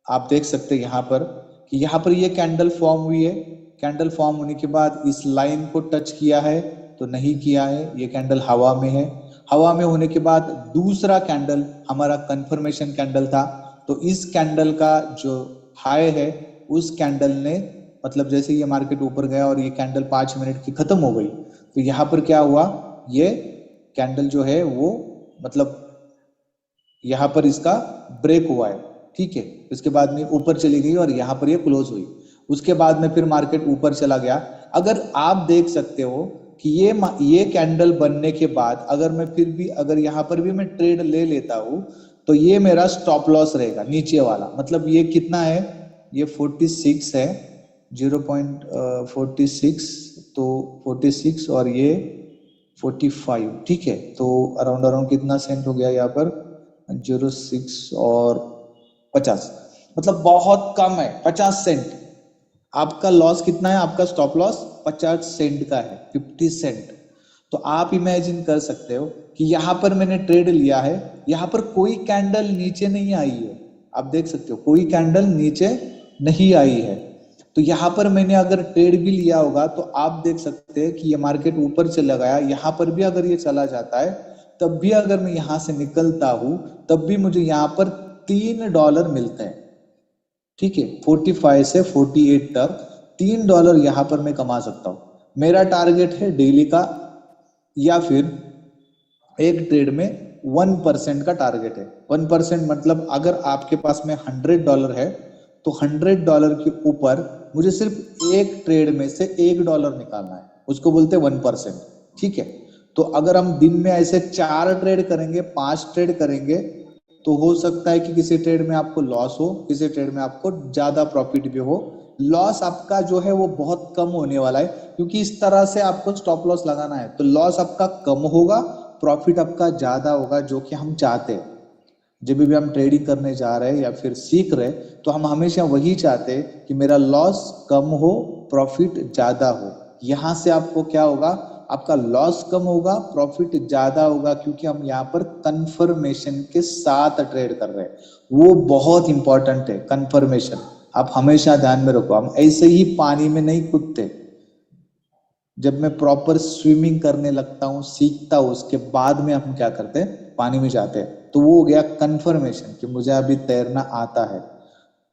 आप देख सकते हैं यहाँ पर कि यहाँ पर ये कैंडल फॉर्म हुई है। कैंडल फॉर्म होने के बाद इस लाइन को टच किया है तो नहीं किया है, ये कैंडल हवा में है। हवा में होने के बाद दूसरा कैंडल हमारा कंफर्मेशन कैंडल था, तो इस कैंडल का जो हाई है उस कैंडल ने मतलब जैसे ये मार्केट ऊपर गया और ये कैंडल 5 मिनट की खत्म हो गई, तो यहाँ पर क्या हुआ, ये कैंडल जो है वो मतलब यहाँ पर इसका ब्रेक हुआ है, ठीक है। इसके बाद में ऊपर चली गई और यहाँ पर ये क्लोज हुई। उसके बाद में फिर मार्केट ऊपर चला गया। अगर आप देख सकते हो कि ये कैंडल बनने के बाद अगर मैं फिर भी अगर यहाँ पर भी मैं ट्रेड ले लेता हूँ, तो ये मेरा स्टॉप लॉस रहेगा नीचे वाला। मतलब ये कितना है, ये 46 है, 0.46, तो 46 और ये 45, ठीक है। तो अराउंड अराउंड कितना सेंट हो गया यहाँ पर, 0.6 और 50, मतलब बहुत कम है, 50 सेंट। आपका लॉस कितना है, आपका स्टॉप लॉस 50 सेंट का है, 50 सेंट। तो आप इमेजिन कर सकते हो कि यहां पर मैंने ट्रेड लिया है, यहां पर कोई कैंडल नीचे नहीं आई है, आप देख सकते हो कोई कैंडल नीचे नहीं आई है। तो यहां पर मैंने अगर ट्रेड भी लिया होगा तो आप देख सकते हैं कि ये मार्केट ऊपर चला गया, यहां पर भी अगर ये चला जाता है तब भी अगर मैं यहां से निकलता हूं तब भी मुझे यहां पर $3 मिलते हैं, ठीक है। 45 से 48 तक $3 यहां पर मैं कमा सकता हूं। मेरा टारगेट है डेली का या फिर एक ट्रेड में 1% का टारगेट है। 1% मतलब अगर आपके पास में $100 है तो $100 के ऊपर मुझे सिर्फ एक ट्रेड में से $1 निकालना है, उसको बोलते हैं 1%, ठीक है। तो अगर हम दिन में ऐसे 4 ट्रेड करेंगे, 5 ट्रेड करेंगे, तो हो सकता है कि किसी ट्रेड में आपको लॉस हो, किसी ट्रेड में आपको ज्यादा प्रॉफिट भी हो। लॉस आपका जो है वो बहुत कम होने वाला है, क्योंकि इस तरह से आपको स्टॉप लॉस लगाना है, तो लॉस आपका कम होगा, प्रॉफिट आपका ज्यादा होगा, जो कि हम चाहते हैं। जब भी हम ट्रेडिंग करने जा रहे हैं या फिर सीख रहे हैं तो हम हमेशा वही चाहते हैं कि मेरा लॉस कम हो, प्रॉफिट ज्यादा हो। यहां से आपको क्या होगा, आपका लॉस कम होगा, प्रॉफिट ज्यादा होगा, क्योंकि हम यहाँ पर कंफर्मेशन के साथ ट्रेड कर रहे हैं। वो बहुत इंपॉर्टेंट है, कंफर्मेशन। आप हमेशा ध्यान में रखो, हम ऐसे ही पानी में नहीं कूदते। जब मैं प्रॉपर स्विमिंग करने लगता हूँ, सीखता हूँ, उसके बाद में हम क्या करते हैं, पानी में जाते हैं। तो वो हो गया कंफर्मेशन कि मुझे अभी तैरना आता है।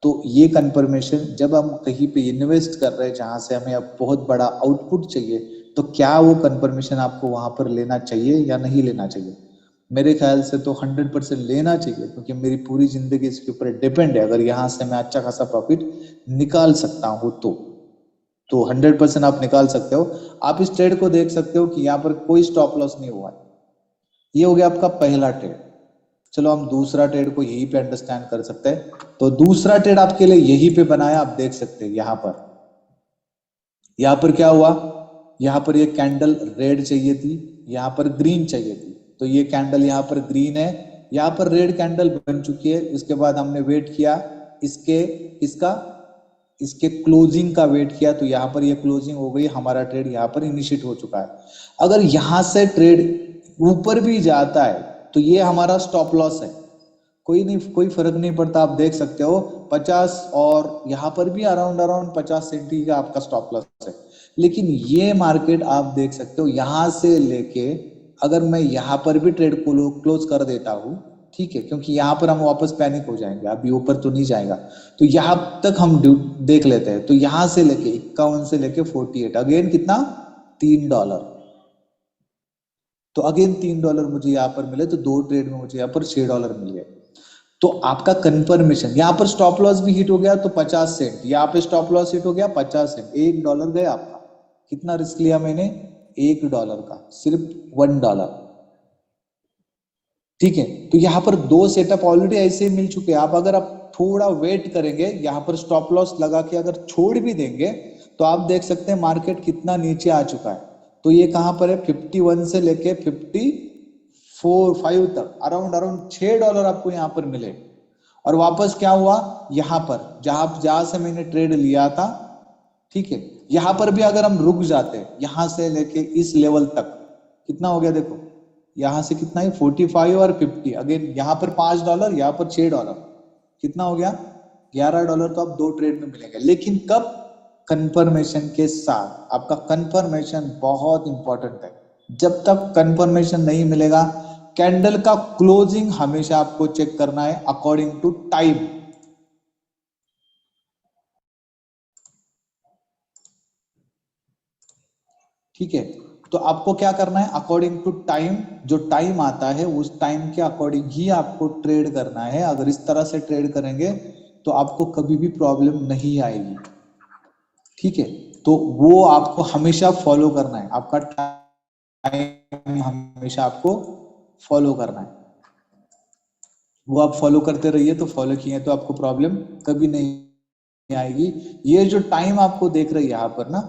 तो ये कंफर्मेशन जब हम कहीं पे इन्वेस्ट कर रहे हैं जहां से हमें अब बहुत बड़ा आउटपुट चाहिए, तो क्या वो कंफर्मेशन आपको वहां पर लेना चाहिए या नहीं लेना चाहिए? मेरे ख्याल से तो 100% लेना चाहिए, क्योंकि मेरी पूरी जिंदगी इसके ऊपर डिपेंड है। अगर यहाँ से मैं अच्छा खासा प्रॉफिट निकाल सकता हूँ तो 100% आप निकाल सकते हो। आप इस ट्रेड को देख सकते हो कि यहाँ पर कोई स्टॉप लॉस नहीं हुआ है। ये हो गया आपका पहला ट्रेड। चलो हम दूसरा ट्रेड को यहीं पे अंडरस्टैंड कर सकते हैं। तो दूसरा ट्रेड आपके लिए यहीं पे बनाया, आप देख सकते हैं। यहाँ पर क्या हुआ, यहाँ पर ये कैंडल रेड चाहिए थी, यहाँ पर ग्रीन चाहिए थी। तो ये कैंडल यहाँ पर ग्रीन है, यहाँ पर रेड कैंडल बन चुकी है। इसके बाद हमने वेट किया इसके इसका इसके क्लोजिंग का वेट किया, तो यहाँ पर ये क्लोजिंग हो गई, हमारा ट्रेड यहाँ पर इनिशिएट हो चुका है। अगर यहाँ से ट्रेड ऊपर भी जाता है तो ये हमारा स्टॉप लॉस है, कोई नहीं, कोई फर्क नहीं पड़ता। आप देख सकते हो 50 और यहाँ पर भी अराउंड अराउंड 50 सेंटी का आपका स्टॉप लॉस है। लेकिन ये मार्केट आप देख सकते हो यहां से लेके अगर मैं यहाँ पर भी ट्रेड को क्लोज कर देता हूँ, ठीक है, क्योंकि यहाँ पर हम वापस पैनिक हो जाएंगे, अभी ऊपर तो नहीं जाएगा। तो यहाँ तक हम देख लेते हैं। तो यहां से लेके 51 से लेके 48, अगेन कितना, $3। तो अगेन $3 मुझे यहाँ पर मिले, तो दो ट्रेड में मुझे यहाँ पर $6 मिल गए। तो आपका कंफर्मेशन, यहाँ पर स्टॉप लॉस भी हिट हो गया तो 50 सेंट, यहाँ पे स्टॉप लॉस हिट हो गया 50 सेंट, $1 गया आपका। कितना रिस्क लिया मैंने, $1 का, सिर्फ $1, ठीक है। तो यहाँ पर दो सेटअप ऑलरेडी ऐसे ही मिल चुके हैं। आप थोड़ा वेट करेंगे, यहाँ पर स्टॉप लॉस लगा के अगर छोड़ भी देंगे, तो आप देख सकते हैं मार्केट कितना नीचे आ चुका है। तो ये कहां पर है, 51 से लेके 54 5 तक अराउंड अराउंड $6 आपको यहाँ पर मिले। और वापस क्या हुआ, यहां पर जहां जहां से मैंने ट्रेड लिया था, ठीक है, यहां पर भी अगर हम रुक जाते हैं, यहां से लेके इस लेवल तक कितना हो गया देखो, यहां से कितना है 45 और 50, अगेन यहां पर $5, यहां पर $6, कितना हो गया, $11। तो आप दो ट्रेड में मिलेंगे, लेकिन कब, कंफर्मेशन के साथ। आपका कंफर्मेशन बहुत इंपॉर्टेंट है। जब तक कंफर्मेशन नहीं मिलेगा, कैंडल का क्लोजिंग हमेशा आपको चेक करना है अकॉर्डिंग टू टाइम। ठीक है। तो आपको क्या करना है, अकॉर्डिंग टू टाइम, जो टाइम आता है उस टाइम के अकॉर्डिंग ही आपको ट्रेड करना है। अगर इस तरह से ट्रेड करेंगे तो आपको कभी भी प्रॉब्लम नहीं आएगी। ठीक है, तो वो आपको हमेशा फॉलो करना है, आपका टाइम हमेशा आपको फॉलो करना है। वो आप फॉलो करते रहिए, तो फॉलो किए तो आपको प्रॉब्लम कभी नहीं आएगी। ये जो टाइम आपको देख रहे हैं यहाँ पर ना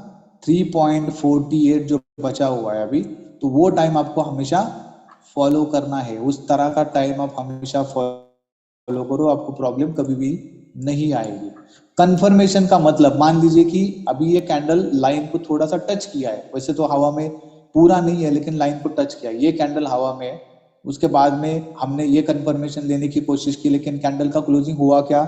3.48 जो बचा हुआ है अभी, तो वो टाइम आपको हमेशा फॉलो करना है। उस तरह का टाइम आप हमेशा फॉलो करो, आपको प्रॉब्लम कभी भी नहीं आएगी। कंफर्मेशन का मतलब, मान लीजिए कि अभी ये कैंडल लाइन को थोड़ा सा टच किया है, वैसे तो हवा में पूरा नहीं है लेकिन लाइन को टच किया, ये कैंडल हवा में है। उसके बाद में हमने ये कंफर्मेशन लेने की कोशिश की लेकिन कैंडल का क्लोजिंग हुआ क्या,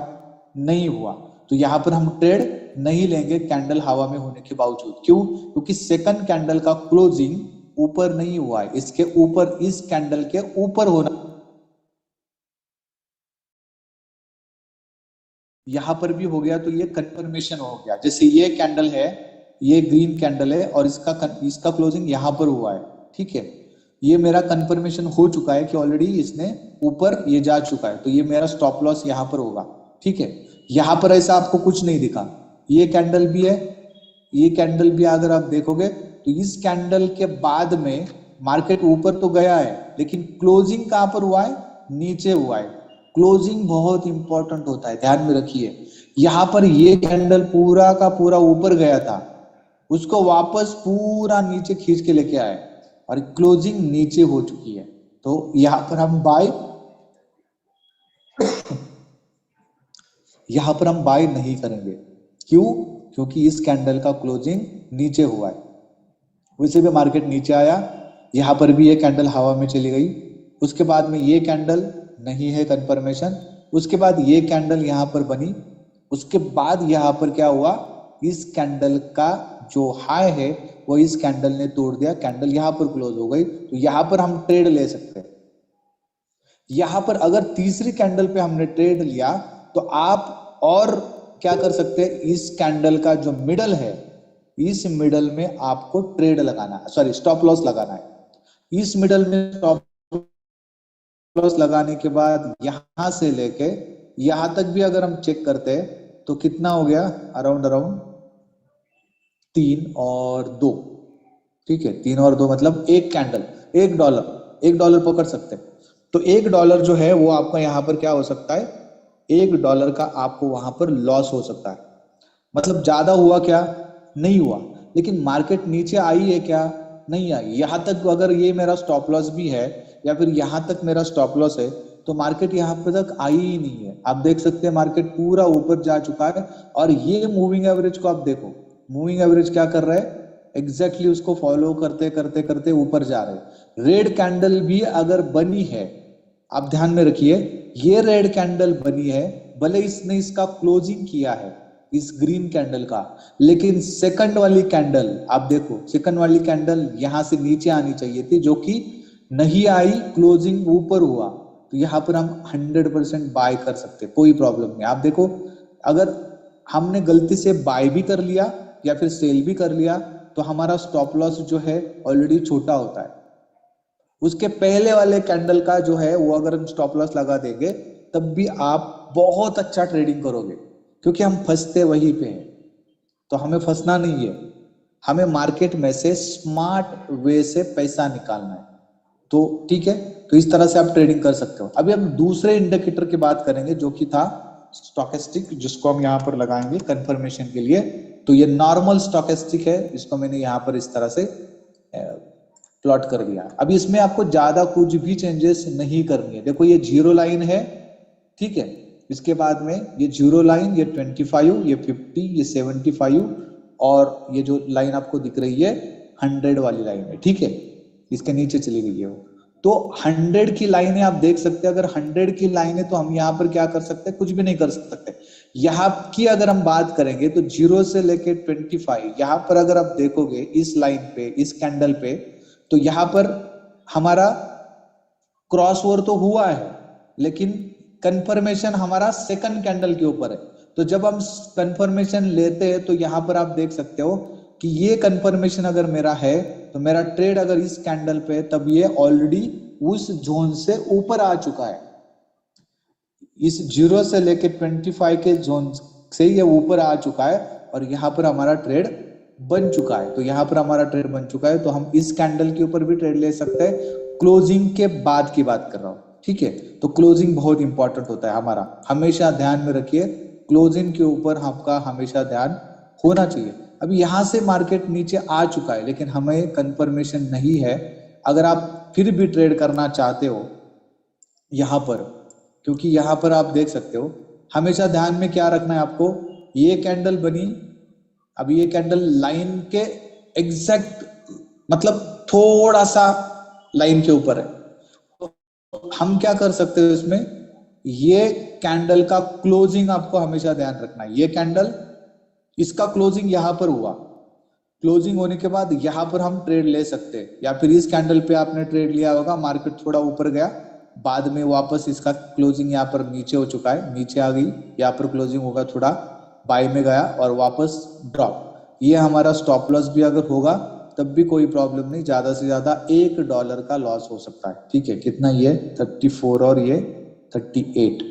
नहीं हुआ। तो यहाँ पर हम ट्रेड नहीं लेंगे कैंडल हवा में होने के बावजूद। क्यों? क्योंकि सेकंड कैंडल का क्लोजिंग ऊपर नहीं हुआ है, इसके ऊपर, इस कैंडल के ऊपर होना। यहां पर भी हो गया तो ये कंफर्मेशन हो गया। जैसे ये कैंडल है, ये ग्रीन कैंडल है और इसका क्लोजिंग यहां पर हुआ है। ठीक है, ये मेरा कंफर्मेशन हो चुका है कि ऑलरेडी इसने ऊपर ये जा चुका है, तो ये मेरा स्टॉप लॉस यहां पर होगा। ठीक है, यहां पर ऐसा आपको कुछ नहीं दिखा, ये कैंडल भी है, ये कैंडल भी अगर आप देखोगे तो इस कैंडल के बाद में मार्केट ऊपर तो गया है लेकिन क्लोजिंग कहां पर हुआ है, नीचे हुआ है। क्लोजिंग बहुत इंपॉर्टेंट होता है, ध्यान में रखिए। यहां पर ये कैंडल पूरा का पूरा ऊपर गया था, उसको वापस पूरा नीचे खींच के लेके आए और क्लोजिंग नीचे हो चुकी है। तो यहां पर हम बाय, यहां पर हम बाय नहीं करेंगे। क्यों? क्योंकि इस कैंडल का क्लोजिंग नीचे हुआ है। वैसे भी मार्केट नीचे आया, यहां पर भी ये कैंडल हवा में चली गई, उसके बाद में ये कैंडल नहीं है कंफर्मेशन, उसके बाद ये कैंडल यहां पर बनी, उसके बाद यहां पर क्या हुआ, इस कैंडल का जो हाई है वो इस कैंडल ने तोड़ दिया, कैंडल यहां पर क्लोज हो गई। तो यहां पर हम ट्रेड ले सकते हैं। यहां पर अगर तीसरी कैंडल पे हमने ट्रेड लिया तो आप और क्या कर सकते हैं, इस कैंडल का जो मिडल है, इस मिडल में आपको ट्रेड लगाना है, सॉरी स्टॉप लॉस लगाना है। इस मिडल में स्टॉप लॉस लगाने के बाद यहां से लेके यहां तक भी अगर हम चेक करते हैं तो कितना हो गया, अराउंड अराउंड 3 और 2। ठीक है, 3 और 2 मतलब एक कैंडल, $1, $1 पकड़ सकते हैं। तो $1 जो है वो आपका यहां पर क्या हो सकता है, $1 का आपको वहां पर लॉस हो सकता है। मतलब ज्यादा हुआ क्या, नहीं हुआ, लेकिन मार्केट नीचे आई है क्या, नहीं आई। यहां तक अगर ये मेरा स्टॉप लॉस भी है या फिर यहां तक मेरा स्टॉप लॉस है तो मार्केट यहां पर तक आई ही नहीं है। आप देख सकते हैं मार्केट पूरा ऊपर जा चुका है और ये मूविंग एवरेज को आप देखो, मूविंग एवरेज क्या कर रहा है, एग्जैक्टली उसको फॉलो करते करते करते ऊपर जा रहे हैं। रेड कैंडल भी अगर बनी है, आप ध्यान में रखिए, ये रेड कैंडल बनी है, भले इसने इसका क्लोजिंग किया है इस ग्रीन कैंडल का, लेकिन सेकंड वाली कैंडल आप देखो, सेकंड वाली कैंडल यहां से नीचे आनी चाहिए थी जो कि नहीं आई, क्लोजिंग ऊपर हुआ। तो यहां पर हम 100% बाय कर सकते, कोई प्रॉब्लम नहीं। आप देखो, अगर हमने गलती से बाय भी कर लिया या फिर सेल भी कर लिया तो हमारा स्टॉप लॉस जो है ऑलरेडी छोटा होता है। उसके पहले वाले कैंडल का जो है वो अगर हम स्टॉप लॉस लगा देंगे तब भी आप बहुत अच्छा ट्रेडिंग करोगे, क्योंकि हम फंसते वहीं पे हैं। तो हमें फंसना नहीं है, हमें मार्केट में से स्मार्ट वे से पैसा निकालना है। तो ठीक है, तो इस तरह से आप ट्रेडिंग कर सकते हो। अभी हम दूसरे इंडिकेटर की बात करेंगे जो कि था स्टॉकेस्टिक, जिसको हम यहाँ पर लगाएंगे कंफर्मेशन के लिए। तो ये नॉर्मल स्टॉकेस्टिक है, इसको मैंने यहाँ पर इस तरह से प्लॉट कर दिया। अभी इसमें आपको ज्यादा कुछ भी चेंजेस नहीं करनी है। देखो ये जीरो लाइन है, ठीक है, इसके बाद में ये जीरो लाइन, ये 25, ये 50, ये 75 और ये जो लाइन आपको दिख रही है 100 वाली लाइन है। ठीक है, इसके नीचे चली गई है वो। तो 100 की लाइनें आप देख सकते हैं, अगर 100 की लाइन है तो हम यहाँ पर क्या कर सकते हैं, कुछ भी नहीं कर सकते। यहाँ की अगर हम बात करेंगे तो 0 से लेके 25, यहाँ पर अगर आप देखोगे इस लाइन पे, इस कैंडल पे, तो यहाँ पर हमारा क्रॉस ओवर तो हुआ है लेकिन कंफर्मेशन हमारा सेकंड कैंडल के ऊपर है। तो जब हम कंफर्मेशन लेते हैं तो यहां पर आप देख सकते हो कि ये कंफर्मेशन अगर मेरा है तो मेरा ट्रेड अगर इस कैंडल पे, तब ये ऑलरेडी उस जोन से ऊपर आ चुका है। इस 0 से लेके 25 के जोन से ये ऊपर आ चुका है और यहाँ पर हमारा ट्रेड बन चुका है। तो यहाँ पर हमारा ट्रेड बन चुका है, तो हम इस कैंडल के ऊपर भी ट्रेड ले सकते हैं। क्लोजिंग के बाद की बात कर रहा हूँ, ठीक है। तो क्लोजिंग बहुत इंपॉर्टेंट होता है हमारा, हमेशा ध्यान में रखिए, क्लोजिंग के ऊपर आपका हमेशा ध्यान होना चाहिए। अभी यहाँ से मार्केट नीचे आ चुका है लेकिन हमें कंफर्मेशन नहीं है। अगर आप फिर भी ट्रेड करना चाहते हो यहाँ पर, क्योंकि यहाँ पर आप देख सकते हो, हमेशा ध्यान में क्या रखना है आपको, ये कैंडल बनी, अब ये कैंडल लाइन के एग्जैक्ट मतलब थोड़ा सा लाइन के ऊपर है। तो हम क्या कर सकते हो इसमें, ये कैंडल का क्लोजिंग आपको हमेशा ध्यान रखना है। ये कैंडल, इसका क्लोजिंग यहां पर हुआ, क्लोजिंग होने के बाद यहां पर हम ट्रेड ले सकते हैं, या फिर इस कैंडल पे आपने ट्रेड लिया होगा, मार्केट थोड़ा ऊपर गया, बाद में वापस इसका क्लोजिंग यहाँ पर नीचे हो चुका है, नीचे आ गई, यहाँ पर क्लोजिंग होगा, थोड़ा बाय में गया और वापस ड्रॉप। ये हमारा स्टॉप लॉस भी अगर होगा तब भी कोई प्रॉब्लम नहीं, ज्यादा से ज्यादा $1 का लॉस हो सकता है, ठीक है। कितना, ये 34 और ये 38,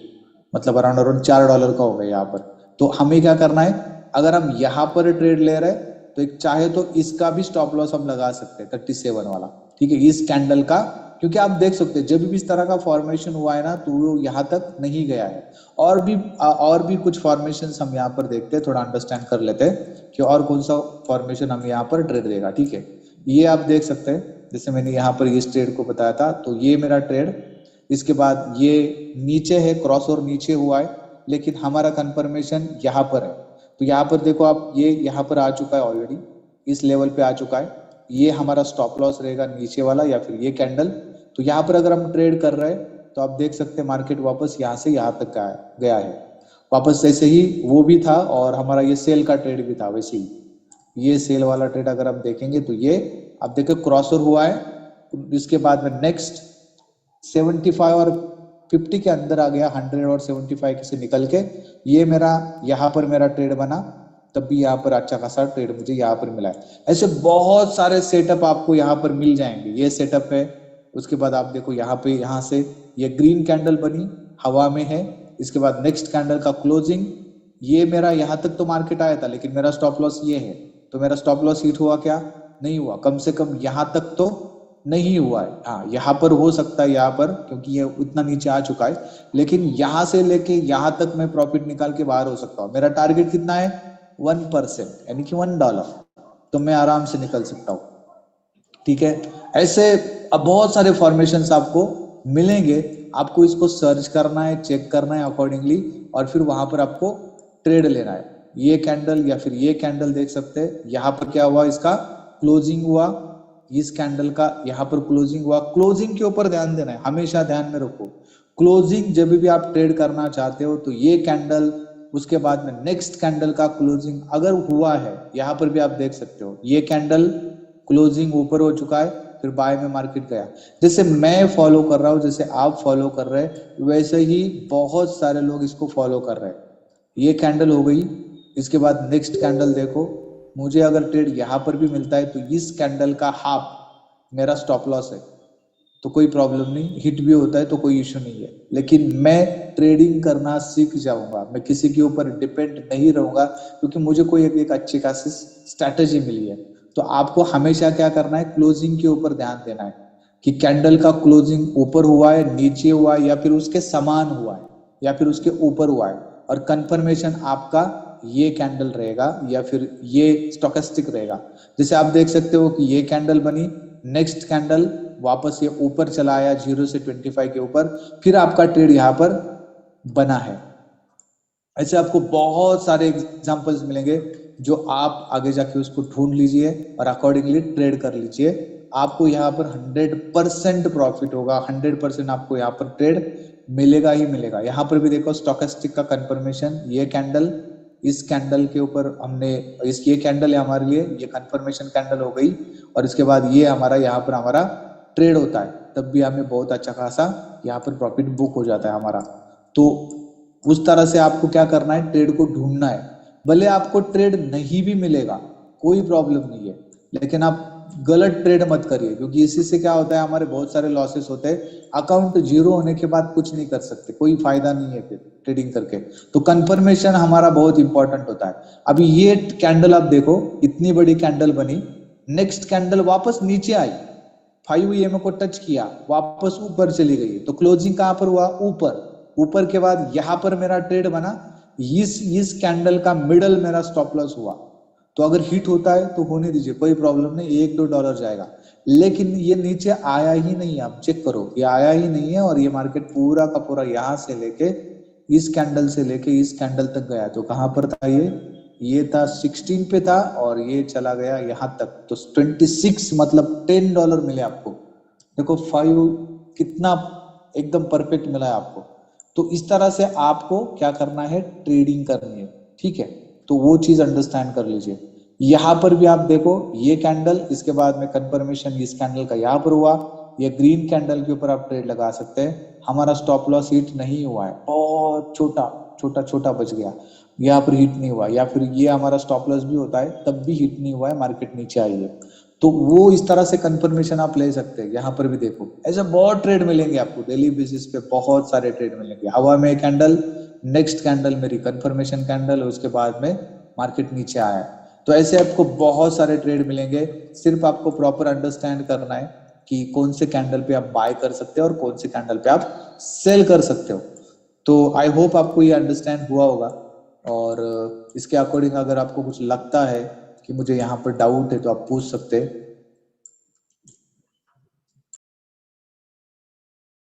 मतलब अराउंड अराउंड $4 का होगा यहाँ पर। तो हमें क्या करना है, अगर हम यहाँ पर ट्रेड ले रहे हैं तो एक चाहे तो इसका भी स्टॉप लॉस हम लगा सकते हैं 37 वाला, ठीक है, इस कैंडल का। क्योंकि आप देख सकते हैं जब भी इस तरह का फॉर्मेशन हुआ है ना तो वो यहाँ तक नहीं गया है। और भी कुछ फॉर्मेशन हम यहाँ पर देखते हैं, थोड़ा अंडरस्टैंड कर लेते हैं कि और कौन सा फॉर्मेशन हम यहाँ पर ट्रेड देगा, ठीक है। ये आप देख सकते हैं, जैसे मैंने यहाँ पर इस ट्रेड को बताया था, तो ये मेरा ट्रेड, इसके बाद ये नीचे है, क्रॉस और नीचे हुआ है, लेकिन हमारा कंफर्मेशन यहाँ पर है। तो यहाँ पर देखो आप, ये यहाँ पर आ चुका है ऑलरेडी, इस लेवल पे आ चुका है, ये हमारा स्टॉप लॉस रहेगा नीचे वाला या फिर ये कैंडल। तो यहाँ पर अगर हम ट्रेड कर रहे हैं तो आप देख सकते हैं मार्केट वापस यहाँ से यहाँ तक गया है, वापस जैसे ही वो भी था और हमारा ये सेल का ट्रेड भी था, वैसे ही ये सेल वाला ट्रेड अगर हम देखेंगे तो ये आप देखो क्रॉसर हुआ है, इसके बाद में नेक्स्ट 75 और 50 के अंदर आ गया, 100 और 75 से निकल के ये मेरा यहाँ पर मेरा ट्रेड बना, तब भी यहाँ पर अच्छा खासा ट्रेड मुझे यहाँ पर मिला है। ऐसे बहुत सारे सेटअप आपको यहाँ पर मिल जाएंगे, ये सेटअप है। उसके बाद आप देखो यहाँ पे, यहाँ से ये ग्रीन कैंडल बनी, हवा में है, इसके बाद नेक्स्ट कैंडल का क्लोजिंग, ये मेरा यहाँ तक तो मार्केट आया था लेकिन मेरा स्टॉप लॉस ये है, तो मेरा स्टॉप लॉस हिट हुआ क्या, नहीं हुआ, कम से कम यहाँ तक तो नहीं हुआ है। हाँ, यहाँ पर हो सकता है, यहाँ पर क्योंकि ये उतना नीचे आ चुका है, लेकिन यहाँ से लेके यहाँ तक मैं प्रॉफिट निकाल के बाहर हो सकता हूँ। मेरा टारगेट कितना है, 1%, यानी कि $1, तो मैं आराम से निकल सकता हूँ, ठीक है। ऐसे अब बहुत सारे फॉर्मेशंस आपको मिलेंगे, आपको इसको सर्च करना है, चेक करना है अकॉर्डिंगली, और फिर वहां पर आपको ट्रेड लेना है। ये कैंडल या फिर ये कैंडल देख सकते हैं, यहाँ पर क्या हुआ, इसका क्लोजिंग हुआ, इस कैंडल का यहाँ पर क्लोजिंग हुआ। क्लोजिंग के ऊपर ध्यान देना है, हमेशा ध्यान में रखो क्लोजिंग, जब भी आप ट्रेड करना चाहते हो तो ये कैंडल, उसके बाद में नेक्स्ट कैंडल का क्लोजिंग अगर हुआ है, यहाँ पर भी आप देख सकते हो ये कैंडल क्लोजिंग ऊपर हो चुका है, फिर बाय में मार्केट गया। जैसे मैं फॉलो कर रहा हूँ, जैसे आप फॉलो कर रहे हैं, वैसे ही बहुत सारे लोग इसको फॉलो कर रहे हैं। ये कैंडल हो गई, इसके बाद नेक्स्ट कैंडल देखो, मुझे अगर ट्रेड यहाँ पर भी मिलता है तो इस कैंडल का हाफ मेरा स्टॉप लॉस है, तो कोई प्रॉब्लम नहीं, हिट भी होता है तो कोई इश्यू नहीं है। लेकिन मैं ट्रेडिंग करना सीख जाऊंगा, मैं किसी के ऊपर डिपेंड नहीं रहूंगा, क्योंकि मुझे कोई एक अच्छी खासी स्ट्रैटेजी मिली है। तो आपको हमेशा क्या करना है, क्लोजिंग के ऊपर ध्यान देना है कि कैंडल का क्लोजिंग ऊपर हुआ है, नीचे हुआ है, या फिर उसके समान हुआ है, या फिर उसके ऊपर हुआ है, और कंफर्मेशन आपका ये कैंडल रहेगा या फिर ये स्टोकेस्टिक रहेगा। जैसे आप देख सकते हो कि ये कैंडल बनी, नेक्स्ट कैंडल वापस ये ऊपर चला आया 0 से 25 के ऊपर, फिर आपका ट्रेड यहाँ पर बना है। ऐसे आपको बहुत सारे एग्जांपल्स मिलेंगे जो आप आगे जाके उसको ढूंढ लीजिए और अकॉर्डिंगली ट्रेड कर लीजिए। आपको यहाँ पर 100% प्रॉफिट होगा, 100% आपको यहाँ पर ट्रेड मिलेगा ही मिलेगा। यहाँ पर भी देखो स्टोकेस्टिक का कंफर्मेशन, ये कैंडल, इस कैंडल के ऊपर हमने ये कैंडल है हमारे लिए, ये कंफर्मेशन कैंडल हो गई, और इसके बाद ये हमारा यहाँ पर हमारा ट्रेड होता है, तब भी हमें बहुत अच्छा खासा यहाँ पर प्रॉफिट बुक हो जाता है हमारा। तो उस तरह से आपको क्या करना है, ट्रेड को ढूंढना है। भले आपको ट्रेड नहीं भी मिलेगा कोई प्रॉब्लम नहीं है। लेकिन आप गलत ट्रेड मत करिए, क्योंकि इसी से क्या होता है, हमारे बहुत सारे लॉसेस होते हैं। अकाउंट जीरो होने के बाद कुछ नहीं कर सकते, कोई फायदा नहीं है फिर ट्रेडिंग करके। तो कंफर्मेशन हमारा बहुत इंपॉर्टेंट होता है। अभी ये कैंडल आप देखो, इतनी बड़ी कैंडल बनी, नेक्स्ट कैंडल वापस नीचे आई, 5 EMA को टच किया, वापस ऊपर चली गई, तो क्लोजिंग कहां पर हुआ, ऊपर। ऊपर के बाद यहां पर मेरा ट्रेड बना, इस कैंडल का मिडल मेरा स्टॉप लॉस हुआ। तो अगर हिट होता है तो होने दीजिए, कोई प्रॉब्लम नहीं, $1-2 जाएगा। लेकिन ये नीचे आया ही नहीं, आप चेक करो, ये आया ही नहीं है, और ये मार्केट पूरा का पूरा यहां से लेके इस कैंडल से लेके इस कैंडल तक गया। तो कहां पर था ये था 16 पे था, और ये चला गया यहां तक, तो 26, मतलब $10 मिले आपको। देखो 5 कितना एकदम परफेक्ट मिला है आपको। तो इस तरह से आपको क्या करना है, ट्रेडिंग करनी है, ठीक है। तो वो चीज अंडरस्टैंड कर लीजिए। यहां पर भी आप देखो, ये कैंडल, इसके बाद में कंफर्मेशन इस कैंडल का यहां पर हुआ, ये ग्रीन कैंडल के ऊपर आप ट्रेड लगा सकते हैं। हमारा स्टॉप लॉस हिट नहीं हुआ है, बहुत छोटा छोटा छोटा बच गया, यहाँ पर हिट नहीं हुआ। या फिर ये हमारा स्टॉप लॉस भी होता है, तब भी हिट नहीं हुआ है, मार्केट नीचे आई है। तो वो इस तरह से कंफर्मेशन आप ले सकते हैं। यहाँ पर भी देखो, ऐसे बहुत ट्रेड मिलेंगे आपको डेली बेसिस पे, बहुत सारे ट्रेड मिलेंगे। हवा में कैंडल, नेक्स्ट कैंडल मेरी कंफर्मेशन कैंडल, उसके बाद में मार्केट नीचे आया। तो ऐसे आपको बहुत सारे ट्रेड मिलेंगे। सिर्फ आपको प्रॉपर अंडरस्टैंड करना है कि कौन से कैंडल पे आप बाय कर सकते हो और कौन से कैंडल पे आप सेल कर सकते हो। तो आई होप आपको ये अंडरस्टैंड हुआ होगा। और इसके अकॉर्डिंग अगर आपको कुछ लगता है कि मुझे यहाँ पर डाउट है, तो आप पूछ सकते हैं।